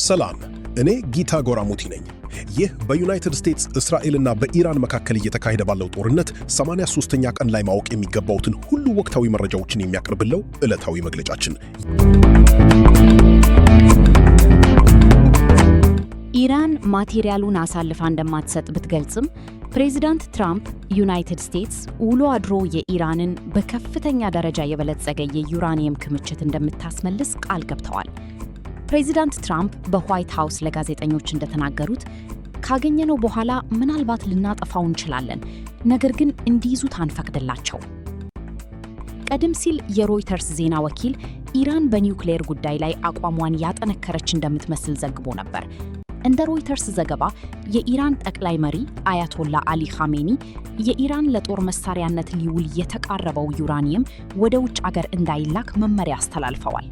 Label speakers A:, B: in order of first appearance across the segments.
A: ሰላም፣ እኔ ጊታ ጎራሙቲ ነኝ። ይህ በዩናይትድ ስቴትስ እስራኤልና በኢራን መካከል እየተካሄደ ባለው ጦርነት 83ኛ ቀን ላይ ማወቅ የሚገባውትን ሁሉ ወቅታዊ መረጃዎችን የሚያቀርብለው ዕለታዊ መግለጫችን።
B: ኢራን ማቴሪያሉን አሳልፋ እንደማትሰጥ ብትገልጽም ፕሬዚዳንት ትራምፕ ዩናይትድ ስቴትስ ውሎ አድሮ የኢራንን በከፍተኛ ደረጃ የበለጸገ የዩራኒየም ክምችት እንደምታስመልስ ቃል ገብተዋል። ፕሬዚዳንት ትራምፕ በዋይት ሃውስ ለጋዜጠኞች እንደተናገሩት ካገኘነው በኋላ ምናልባት ልናጠፋው እንችላለን፣ ነገር ግን እንዲይዙት አንፈቅድላቸው። ቀደም ሲል የሮይተርስ ዜና ወኪል ኢራን በኒውክሌር ጉዳይ ላይ አቋሟን ያጠነከረች እንደምትመስል ዘግቦ ነበር። እንደ ሮይተርስ ዘገባ የኢራን ጠቅላይ መሪ አያቶላ አሊ ኻሜኒ የኢራን ለጦር መሳሪያነት ሊውል የተቃረበው ዩራኒየም ወደ ውጭ አገር እንዳይላክ መመሪያ አስተላልፈዋል።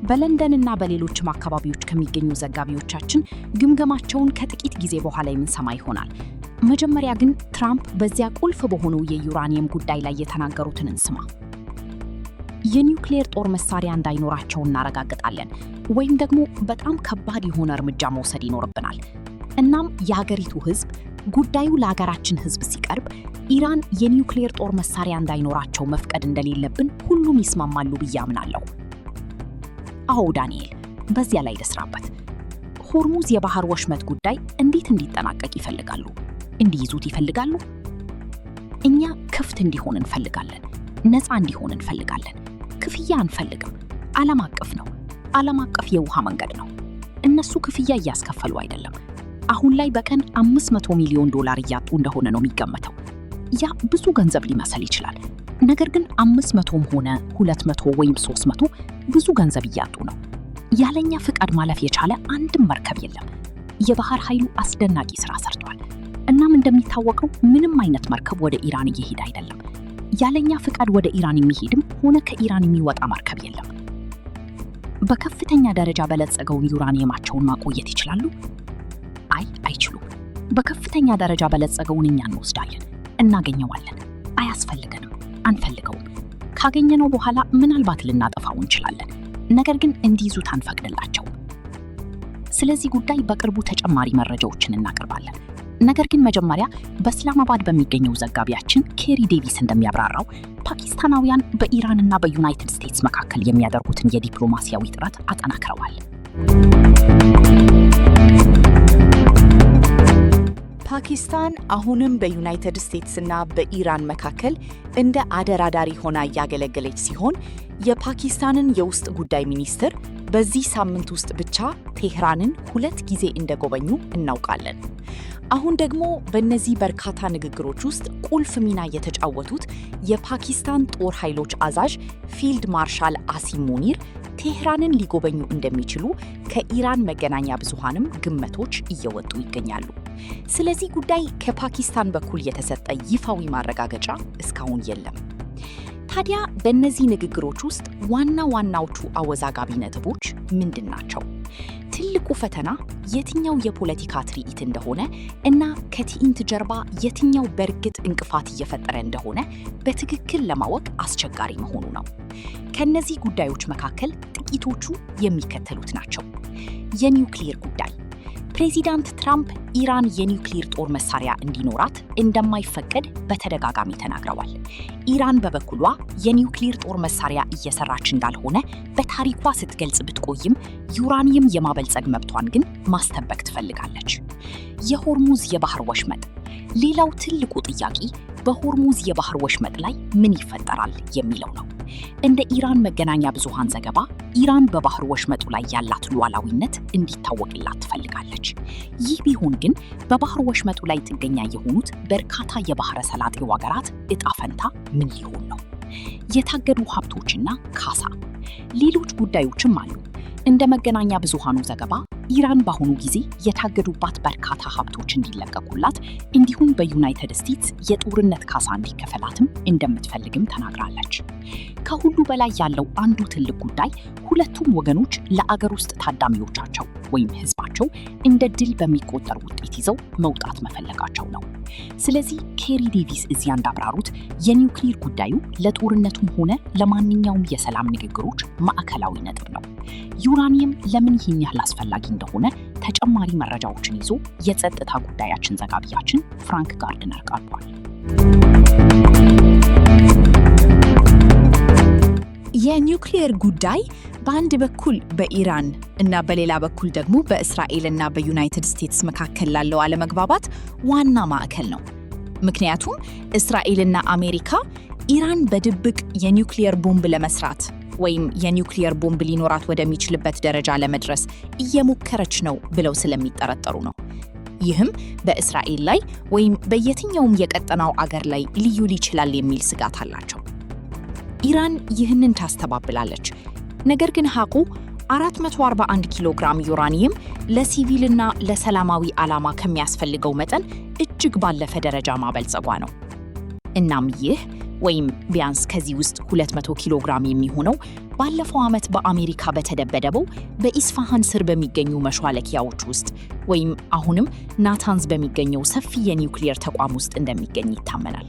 B: በለንደንና በሌሎችም አካባቢዎች ከሚገኙ ዘጋቢዎቻችን ግምገማቸውን ከጥቂት ጊዜ በኋላ የምንሰማ ይሆናል። መጀመሪያ ግን ትራምፕ በዚያ ቁልፍ በሆነው የዩራኒየም ጉዳይ ላይ የተናገሩትን እንስማ። የኒውክሌር ጦር መሳሪያ እንዳይኖራቸው እናረጋግጣለን፣ ወይም ደግሞ በጣም ከባድ የሆነ እርምጃ መውሰድ ይኖርብናል። እናም የሀገሪቱ ሕዝብ ጉዳዩ ለሀገራችን ሕዝብ ሲቀርብ ኢራን የኒውክሌር ጦር መሳሪያ እንዳይኖራቸው መፍቀድ እንደሌለብን ሁሉም ይስማማሉ ብዬ አምናለሁ። አዎ ዳንኤል፣ በዚያ ላይ ልስራበት። ሆርሙዝ የባህር ወሽመጥ ጉዳይ እንዴት እንዲጠናቀቅ ይፈልጋሉ? እንዲይዙት ይፈልጋሉ? እኛ ክፍት እንዲሆን እንፈልጋለን። ነፃ እንዲሆን እንፈልጋለን። ክፍያ አንፈልግም። ዓለም አቀፍ ነው። ዓለም አቀፍ የውሃ መንገድ ነው። እነሱ ክፍያ እያስከፈሉ አይደለም። አሁን ላይ በቀን $500 ሚሊዮን እያጡ እንደሆነ ነው የሚገመተው። ያ ብዙ ገንዘብ ሊመስል ይችላል። ነገር ግን 500ም ሆነ 200 ወይም 300 ብዙ ገንዘብ እያጡ ነው። ያለኛ ፍቃድ ማለፍ የቻለ አንድም መርከብ የለም። የባህር ኃይሉ አስደናቂ ስራ ሰርቷል። እናም እንደሚታወቀው ምንም አይነት መርከብ ወደ ኢራን እየሄደ አይደለም። ያለኛ ፍቃድ ወደ ኢራን የሚሄድም ሆነ ከኢራን የሚወጣ መርከብ የለም። በከፍተኛ ደረጃ በለጸገውን ዩራኒየማቸውን ማቆየት ይችላሉ? አይችሉም። በከፍተኛ ደረጃ በለጸገውን እኛ እንወስዳለን፣ እናገኘዋለን። አያስፈልገንም፣ አንፈልገውም። ካገኘነው በኋላ ምናልባት ልናጠፋው እንችላለን፣ ነገር ግን እንዲይዙት አንፈቅድላቸው። ስለዚህ ጉዳይ በቅርቡ ተጨማሪ መረጃዎችን እናቀርባለን። ነገር ግን መጀመሪያ በእስላማባድ በሚገኘው ዘጋቢያችን ኬሪ ዴቪስ እንደሚያብራራው ፓኪስታናውያን በኢራንና በዩናይትድ ስቴትስ መካከል የሚያደርጉትን የዲፕሎማሲያዊ ጥረት አጠናክረዋል።
C: ፓኪስታን አሁንም በዩናይትድ ስቴትስና በኢራን መካከል እንደ አደራዳሪ ሆና እያገለገለች ሲሆን የፓኪስታንን የውስጥ ጉዳይ ሚኒስትር በዚህ ሳምንት ውስጥ ብቻ ቴህራንን 2 ጊዜ እንደጎበኙ እናውቃለን። አሁን ደግሞ በእነዚህ በርካታ ንግግሮች ውስጥ ቁልፍ ሚና የተጫወቱት የፓኪስታን ጦር ኃይሎች አዛዥ ፊልድ ማርሻል አሲም ሙኒር ቴህራንን ሊጎበኙ እንደሚችሉ ከኢራን መገናኛ ብዙሃንም ግምቶች እየወጡ ይገኛሉ። ስለዚህ ጉዳይ ከፓኪስታን በኩል የተሰጠ ይፋዊ ማረጋገጫ እስካሁን የለም። ታዲያ በእነዚህ ንግግሮች ውስጥ ዋና ዋናዎቹ አወዛጋቢ ነጥቦች ምንድን ናቸው? ትልቁ ፈተና የትኛው የፖለቲካ ትርኢት እንደሆነ እና ከትዕይንት ጀርባ የትኛው በእርግጥ እንቅፋት እየፈጠረ እንደሆነ በትክክል ለማወቅ አስቸጋሪ መሆኑ ነው። ከእነዚህ ጉዳዮች መካከል ጥቂቶቹ የሚከተሉት ናቸው። የኒውክሌር ጉዳይ። ፕሬዚዳንት ትራምፕ ኢራን የኒውክሌር ጦር መሳሪያ እንዲኖራት እንደማይፈቀድ በተደጋጋሚ ተናግረዋል። ኢራን በበኩሏ የኒውክሌር ጦር መሳሪያ እየሰራች እንዳልሆነ በታሪኳ ስትገልጽ ብትቆይም ዩራኒየም የማበልጸግ መብቷን ግን ማስጠበቅ ትፈልጋለች። የሆርሙዝ የባህር ወሽመጥ። ሌላው ትልቁ ጥያቄ በሆርሙዝ የባህር ወሽመጥ ላይ ምን ይፈጠራል የሚለው ነው። እንደ ኢራን መገናኛ ብዙሃን ዘገባ ኢራን በባህር ወሽመጡ ላይ ያላት ሉዓላዊነት እንዲታወቅላት ትፈልጋለች። ይህ ቢሆን ግን በባህር ወሽመጡ ላይ ጥገኛ የሆኑት በርካታ የባህረ ሰላጤው ሀገራት ዕጣ ፈንታ ምን ሊሆን ነው? የታገዱ ሀብቶችና ካሳ። ሌሎች ጉዳዮችም አሉ። እንደ መገናኛ ብዙሃኑ ዘገባ ኢራን በአሁኑ ጊዜ የታገዱባት በርካታ ሀብቶች እንዲለቀቁላት እንዲሁም በዩናይትድ ስቴትስ የጦርነት ካሳ እንዲከፈላትም እንደምትፈልግም ተናግራለች። ከሁሉ በላይ ያለው አንዱ ትልቅ ጉዳይ ሁለቱም ወገኖች ለአገር ውስጥ ታዳሚዎቻቸው
B: ወይም ህዝባቸው እንደ ድል በሚቆጠር ውጤት ይዘው መውጣት መፈለጋቸው ነው። ስለዚህ ኬሪ ዴቪስ እዚያ እንዳብራሩት የኒውክሊር ጉዳዩ ለጦርነቱም ሆነ ለማንኛውም የሰላም ንግግሮች ማዕከላዊ ነጥብ ነው። ዩራኒየም ለምን ይህን ያህል አስፈላጊ እንደሆነ ተጨማሪ መረጃዎችን ይዞ የጸጥታ ጉዳያችን ዘጋቢያችን ፍራንክ ጋርድነር ቀርቧል።
C: የኒውክሊየር ጉዳይ በአንድ በኩል በኢራን እና በሌላ በኩል ደግሞ በእስራኤል እና በዩናይትድ ስቴትስ መካከል ላለው አለመግባባት ዋና ማዕከል ነው። ምክንያቱም እስራኤልና አሜሪካ ኢራን በድብቅ የኒውክሊየር ቦምብ ለመስራት ወይም የኒውክሊየር ቦምብ ሊኖራት ወደሚችልበት ደረጃ ለመድረስ እየሞከረች ነው ብለው ስለሚጠረጠሩ ነው። ይህም በእስራኤል ላይ ወይም በየትኛውም የቀጠናው አገር ላይ ሊውል ይችላል የሚል ስጋት አላቸው። ኢራን ይህንን ታስተባብላለች። ነገር ግን ሐቁ 441 ኪሎ ግራም ዩራኒየም ለሲቪልና ለሰላማዊ ዓላማ ከሚያስፈልገው መጠን እጅግ ባለፈ ደረጃ ማበልጸጓ ነው። እናም ይህ ወይም ቢያንስ ከዚህ ውስጥ 200 ኪሎ ግራም የሚሆነው ባለፈው ዓመት በአሜሪካ በተደበደበው በኢስፋሃን ስር በሚገኙ መሿለኪያዎች ውስጥ ወይም አሁንም ናታንዝ በሚገኘው ሰፊ የኒውክሊየር ተቋም ውስጥ እንደሚገኝ ይታመናል።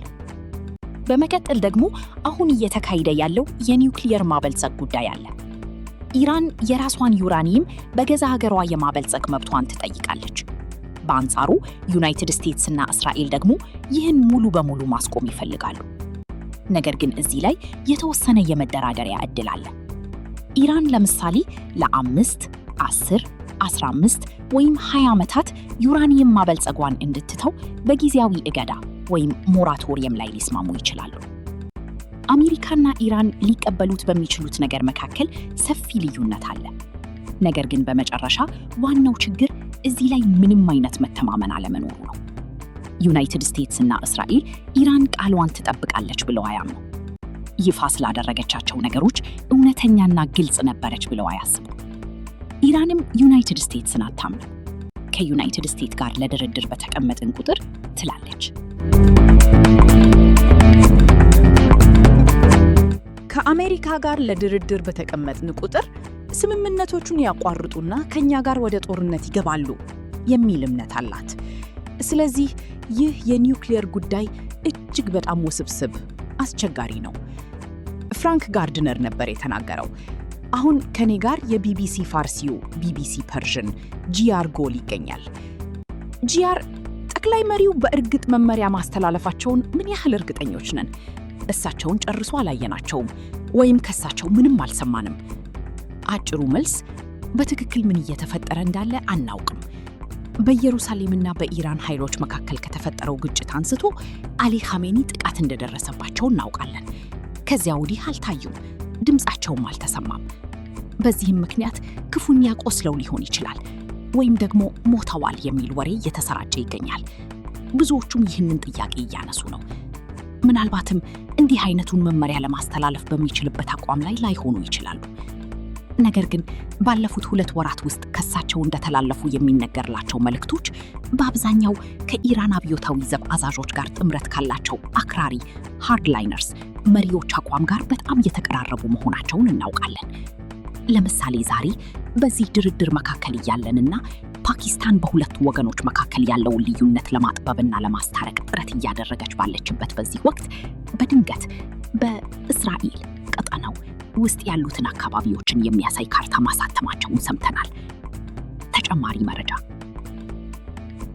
C: በመቀጠል ደግሞ አሁን እየተካሄደ ያለው የኒውክሊየር ማበልጸግ ጉዳይ አለ። ኢራን የራሷን ዩራኒየም በገዛ ሀገሯ የማበልጸግ መብቷን ትጠይቃለች። በአንጻሩ ዩናይትድ ስቴትስ እና እስራኤል ደግሞ ይህን ሙሉ በሙሉ ማስቆም ይፈልጋሉ። ነገር ግን እዚህ ላይ የተወሰነ የመደራደሪያ ዕድል አለ። ኢራን ለምሳሌ ለ5፣ 10፣ 15 ወይም 20 ዓመታት ዩራኒየም ማበልጸጓን እንድትተው በጊዜያዊ እገዳ ወይም ሞራቶሪየም ላይ ሊስማሙ ይችላሉ። አሜሪካና ኢራን ሊቀበሉት በሚችሉት ነገር መካከል ሰፊ ልዩነት አለ። ነገር ግን በመጨረሻ ዋናው ችግር እዚህ ላይ ምንም አይነት መተማመን አለመኖሩ ነው። ዩናይትድ ስቴትስ እና እስራኤል ኢራን ቃሏን ትጠብቃለች ብለው አያምኑ። ይፋ ስላደረገቻቸው ነገሮች እውነተኛና ግልጽ ነበረች ብለው አያስቡ። ኢራንም ዩናይትድ ስቴትስን አታምንም። ከዩናይትድ ስቴትስ ጋር ለድርድር በተቀመጥን ቁጥር ትላለች። ከአሜሪካ ጋር ለድርድር በተቀመጥን ቁጥር ስምምነቶቹን ያቋርጡና ከኛ ጋር ወደ ጦርነት ይገባሉ የሚል እምነት አላት። ስለዚህ ይህ የኒውክሊየር ጉዳይ እጅግ በጣም ውስብስብ፣ አስቸጋሪ ነው። ፍራንክ ጋርድነር ነበር የተናገረው። አሁን ከኔ ጋር የቢቢሲ ፋርሲው ቢቢሲ ፐርዥን ጂአር ጎል ይገኛል። ጂአር፣ ጠቅላይ መሪው በእርግጥ መመሪያ ማስተላለፋቸውን ምን ያህል እርግጠኞች ነን? እሳቸውን ጨርሶ አላየናቸውም ወይም ከሳቸው ምንም አልሰማንም። አጭሩ መልስ በትክክል ምን እየተፈጠረ እንዳለ አናውቅም። በኢየሩሳሌምና በኢራን ኃይሎች መካከል ከተፈጠረው ግጭት አንስቶ አሊ ኻሜኒ ጥቃት እንደደረሰባቸው እናውቃለን። ከዚያ ወዲህ አልታዩም፣ ድምፃቸውም አልተሰማም። በዚህም ምክንያት ክፉኛ ቆስለው ሊሆን ይችላል ወይም ደግሞ ሞተዋል የሚል ወሬ እየተሰራጨ ይገኛል። ብዙዎቹም ይህንን ጥያቄ እያነሱ ነው። ምናልባትም እንዲህ አይነቱን መመሪያ ለማስተላለፍ በሚችልበት አቋም ላይ ላይሆኑ ይችላሉ። ነገር ግን ባለፉት 2 ወራት ውስጥ ከሳቸው እንደተላለፉ የሚነገርላቸው መልእክቶች በአብዛኛው ከኢራን አብዮታዊ ዘብ አዛዦች ጋር ጥምረት ካላቸው አክራሪ ሃርድላይነርስ መሪዎች አቋም ጋር በጣም የተቀራረቡ መሆናቸውን እናውቃለን። ለምሳሌ ዛሬ በዚህ ድርድር መካከል እያለንና ፓኪስታን በሁለቱ ወገኖች መካከል ያለውን ልዩነት ለማጥበብና ለማስታረቅ ጥረት እያደረገች ባለችበት በዚህ ወቅት በድንገት በእስራኤል ቀጠናው ውስጥ ያሉትን አካባቢዎችን የሚያሳይ ካርታ ማሳተማቸውን ሰምተናል። ተጨማሪ መረጃ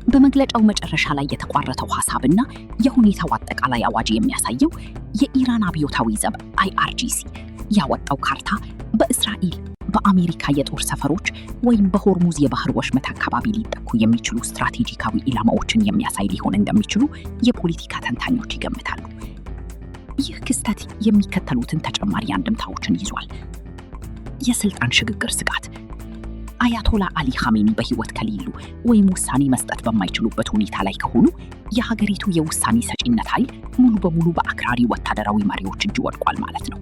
C: በመግለጫው መጨረሻ ላይ የተቋረጠው ሐሳብና የሁኔታው አጠቃላይ አዋጅ የሚያሳየው የኢራን አብዮታዊ ዘብ IRGC ያወጣው ካርታ በእስራኤል በአሜሪካ የጦር ሰፈሮች ወይም በሆርሙዝ የባህር ወሽመጥ አካባቢ ሊጠኩ የሚችሉ ስትራቴጂካዊ ኢላማዎችን የሚያሳይ ሊሆን እንደሚችሉ የፖለቲካ ተንታኞች ይገምታሉ። ይህ ክስተት የሚከተሉትን ተጨማሪ አንድምታዎችን ይዟል። የስልጣን ሽግግር ስጋት። አያቶላ አሊ ኻሜኒ በህይወት ከሌሉ ወይም ውሳኔ መስጠት በማይችሉበት ሁኔታ ላይ ከሆኑ የሀገሪቱ የውሳኔ ሰጪነት ኃይል ሙሉ በሙሉ በአክራሪ ወታደራዊ መሪዎች እጅ ወድቋል ማለት ነው።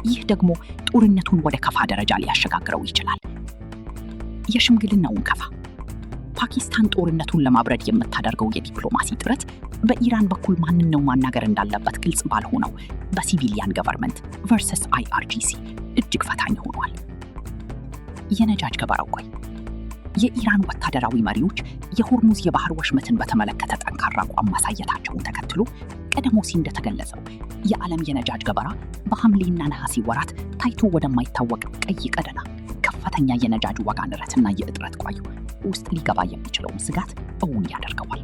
C: ይህ ደግሞ ጦርነቱን ወደ ከፋ ደረጃ ሊያሸጋግረው ይችላል። የሽምግልናውን ከፋ። ፓኪስታን ጦርነቱን ለማብረድ የምታደርገው የዲፕሎማሲ ጥረት በኢራን በኩል ማንን ነው ማናገር እንዳለበት ግልጽ ባልሆነው በሲቪሊያን ገቨርንመንት ቨርሰስ IRGC እጅግ ፈታኝ ሆኗል። የነዳጅ ገበያው ቆይ
B: የኢራን ወታደራዊ መሪዎች የሆርሙዝ የባህር ወሽመትን በተመለከተ ጠንካራ አቋም ማሳየታቸውን ተከትሎ ቀደም ሲል እንደተገለጸው የዓለም የነዳጅ ገበያ በሐምሌና ነሐሴ ወራት ታይቶ ወደማይታወቅ ቀይ ቀጠና ከፍተኛ የነዳጅ ዋጋ ንረትና የእጥረት ቋዩ ውስጥ ሊገባ የሚችለውን ስጋት እውን ያደርገዋል።